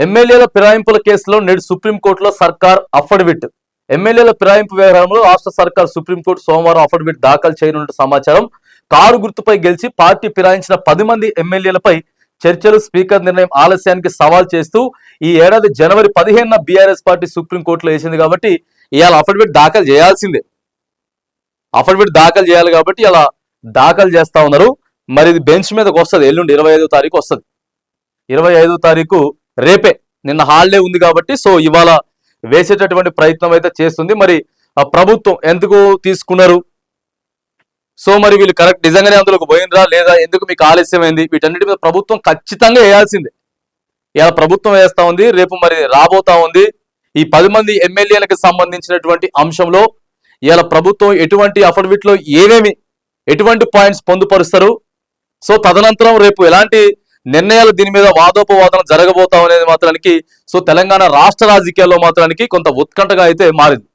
ఎమ్మెల్యేల ఫిరాయింపుల కేసులో నేడు సుప్రీంకోర్టులో సర్కార్ అఫిడవిట్. ఎమ్మెల్యేల ఫిరాయింపు వ్యవహారంలో రాష్ట్ర సర్కార్ సుప్రీంకోర్టు సోమవారం అఫిడవిట్ దాఖలు చేయనున్నట్టు సమాచారం. కారు గుర్తుపై గెలిచి పార్టీ ఫిరాయించిన 10 మంది ఎమ్మెల్యేలపై చర్చలు, స్పీకర్ నిర్ణయం ఆలస్యానికి సవాల్ చేస్తూ ఈ ఏడాది జనవరి 15న బీఆర్ఎస్ పార్టీ సుప్రీంకోర్టులో వేసింది కాబట్టి ఇవాళ అఫిడవిట్ దాఖలు చేయాల్సిందే. అఫిడవిట్ దాఖలు చేయాలి కాబట్టి ఇలా దాఖలు చేస్తా ఉన్నారు. మరి ఇది బెంచ్ మీదకి వస్తుంది, ఎల్లుండి 25వ తారీఖు వస్తుంది. 25వ తారీఖు రేపే, నిన్న హాలిడే ఉంది కాబట్టి సో ఇవాళ వేసేటటువంటి ప్రయత్నం అయితే చేస్తుంది. మరి ప్రభుత్వం ఎందుకు తీసుకున్నారు, సో మరి వీళ్ళు కరెక్ట్ నిజంగానే అందులోకి పోయినరా లేదా, ఎందుకు మీకు ఆలస్యమైంది, వీటన్నిటి మీద ప్రభుత్వం ఖచ్చితంగా వేయాల్సిందే. ఇలా ప్రభుత్వం వేస్తా ఉంది, రేపు మరి రాబోతా ఉంది. ఈ 10 మంది ఎమ్మెల్యేలకు సంబంధించినటువంటి అంశంలో ఇలా ప్రభుత్వం ఎటువంటి అఫిడవిట్ లో ఎటువంటి పాయింట్స్ పొందుపరుస్తారు, సో తదనంతరం రేపు ఎలాంటి నిర్ణయాలు దీని మీద వాదోపవాదన జరగబోతాం అనేది మాత్రానికి సో తెలంగాణ రాష్ట్ర రాజకీయాల్లో మాత్రానికి కొంత ఉత్కంఠగా అయితే మారింది.